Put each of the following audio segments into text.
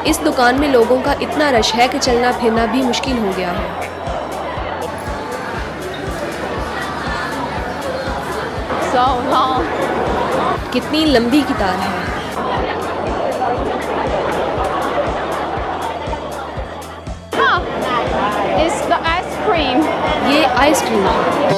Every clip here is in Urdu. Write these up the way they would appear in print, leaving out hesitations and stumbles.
اس دکان میں لوگوں کا اتنا رش ہے کہ چلنا پھرنا بھی مشکل ہو گیا ہے. کتنی لمبی قطار ہے. یہ آئس کریم ہے.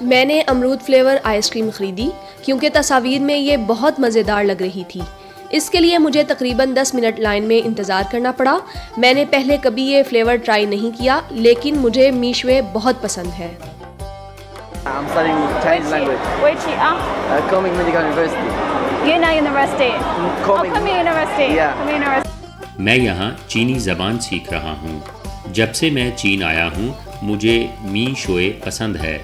میں نے امرود فلیور آئس کریم خریدی کیونکہ تصاویر میں یہ بہت مزیدار لگ رہی تھی. اس کے لیے مجھے تقریباً 10 منٹ لائن میں انتظار کرنا پڑا. میں نے پہلے کبھی یہ فلیور ٹرائی نہیں کیا لیکن مجھے میشوے بہت پسند ہے. I'm studying Chinese language. Kunming Medical University. University. Kunming University. Yeah. میں یہاں چینی زبان سیکھ رہا ہوں. جب سے میں چین آیا ہوں مجھے می شوئے پسند ہے.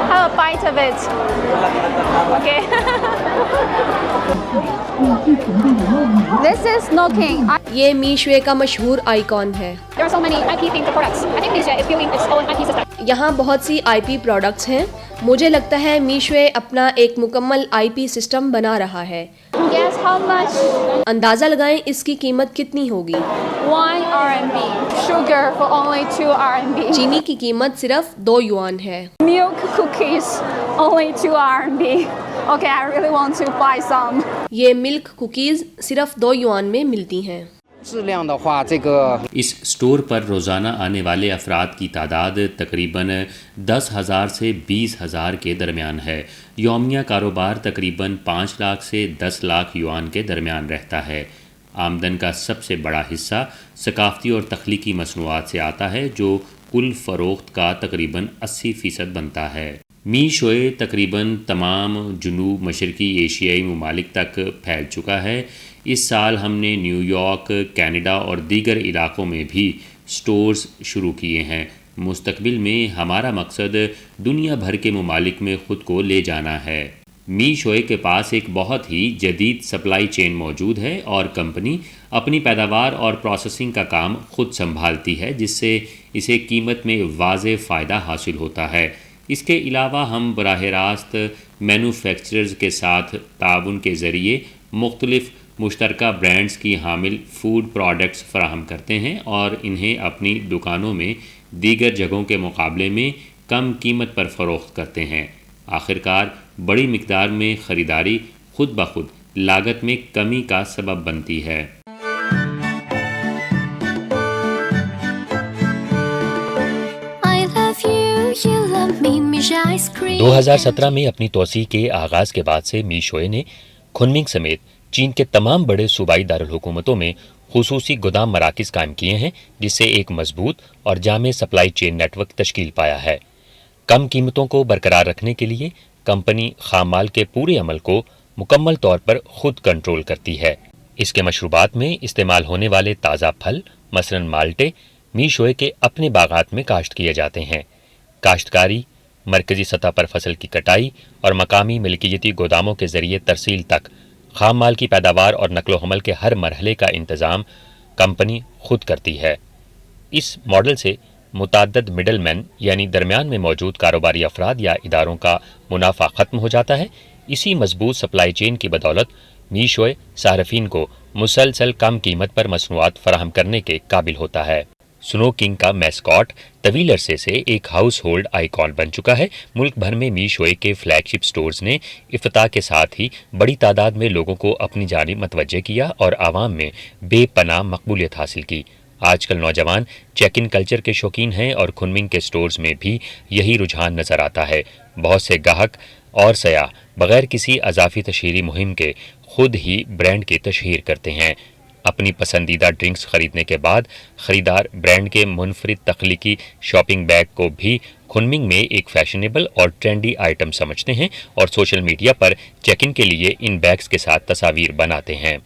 Have a bite of it. Okay. This is Noking. یہ میشوے کا مشہور آئیکن ہے. There are so many IP-themed products. I think Misha is building its own IP system. یہاں بہت سی آئی پی پروڈکٹس ہیں. مجھے لگتا ہے میشوے اپنا ایک مکمل آئی پی سسٹم بنا رہا ہے. Guess how much? اندازہ لگائیں اس کی قیمت کتنی ہوگی. 1 RMB. Sugar for only 2 RMB. چینی کی قیمت صرف 2 یوان ہے. Milk cookies only 2 RMB. Okay, I really want to buy some. یہ ملک کوکیز صرف 2 یوان میں ملتی ہیں. 质量的话，这个 اس سٹور پر روزانہ آنے والے افراد کی تعداد تقریباً 10,000 سے 20,000 کے درمیان ہے. یومیہ کاروبار تقریباً 5 لاکھ سے 10 لاکھ یوان کے درمیان رہتا ہے. آمدن کا سب سے بڑا حصہ ثقافتی اور تخلیقی مصنوعات سے آتا ہے جو کل فروخت کا تقریباً 80% بنتا ہے. می شوئے تقریباً تمام جنوب مشرقی ایشیائی ممالک تک پھیل چکا ہے. اس سال ہم نے نیو یارک، کینیڈا اور دیگر علاقوں میں بھی سٹورز شروع کیے ہیں. مستقبل میں ہمارا مقصد دنیا بھر کے ممالک میں خود کو لے جانا ہے. می شوئے کے پاس ایک بہت ہی جدید سپلائی چین موجود ہے اور کمپنی اپنی پیداوار اور پروسیسنگ کا کام خود سنبھالتی ہے جس سے اسے قیمت میں واضح فائدہ حاصل ہوتا ہے. اس کے علاوہ ہم براہ راست مینوفیکچررز کے ساتھ تعاون کے ذریعے مختلف مشترکہ برانڈز کی حامل فوڈ پروڈکٹس فراہم کرتے ہیں اور انہیں اپنی دکانوں میں دیگر جگہوں کے مقابلے میں کم قیمت پر فروخت کرتے ہیں. آخرکار بڑی مقدار میں خریداری خود بخود لاگت میں کمی کا سبب بنتی ہے. You love me, Misha ice cream. 2017 میں اپنی توسیع کے آغاز کے بعد سے می شوئے نے کنمنگ سمیت چین کے تمام بڑے صوبائی دارالحکومتوں میں خصوصی گودام مراکز قائم کیے ہیں جس سے ایک مضبوط اور جامع سپلائی چین نیٹ ورک تشکیل پایا ہے. کم قیمتوں کو برقرار رکھنے کے لیے کمپنی خام مال کے پورے عمل کو مکمل طور پر خود کنٹرول کرتی ہے. اس کے مشروبات میں استعمال ہونے والے تازہ پھل مثلاً مالٹے می شوئے کے اپنے باغات میں کاشت کیے جاتے ہیں. کاشتکاری، مرکزی سطح پر فصل کی کٹائی اور مقامی ملکیتی گوداموں کے ذریعے ترسیل تک خام مال کی پیداوار اور نقل و حمل کے ہر مرحلے کا انتظام کمپنی خود کرتی ہے. اس ماڈل سے متعدد مڈل مین یعنی درمیان میں موجود کاروباری افراد یا اداروں کا منافع ختم ہو جاتا ہے. اسی مضبوط سپلائی چین کی بدولت می شوئے صارفین کو مسلسل کم قیمت پر مصنوعات فراہم کرنے کے قابل ہوتا ہے. سنو کنگ کا میسکاٹ طویل عرصے سے ایک ہاؤس ہولڈ آئیکن بن چکا ہے. ملک بھر میں می شوئے کے فلیگ شپ سٹورز نے افتتاح کے ساتھ ہی بڑی تعداد میں لوگوں کو اپنی جانب متوجہ کیا اور عوام میں بے پناہ مقبولیت حاصل کی. آج کل نوجوان چیک ان کلچر کے شوقین ہیں اور کنمنگ کے سٹورز میں بھی یہی رجحان نظر آتا ہے. بہت سے گاہک اور سیاح بغیر کسی اضافی تشہیری مہم کے خود ہی برانڈ کی تشہیر کرتے ہیں. اپنی پسندیدہ ڈرنکس خریدنے کے بعد خریدار برانڈ کے منفرد تخلیقی شاپنگ بیگ کو بھی کنمنگ میں ایک فیشنیبل اور ٹرینڈی آئٹم سمجھتے ہیں اور سوشل میڈیا پر چیک ان کے لیے ان بیگز کے ساتھ تصاویر بناتے ہیں.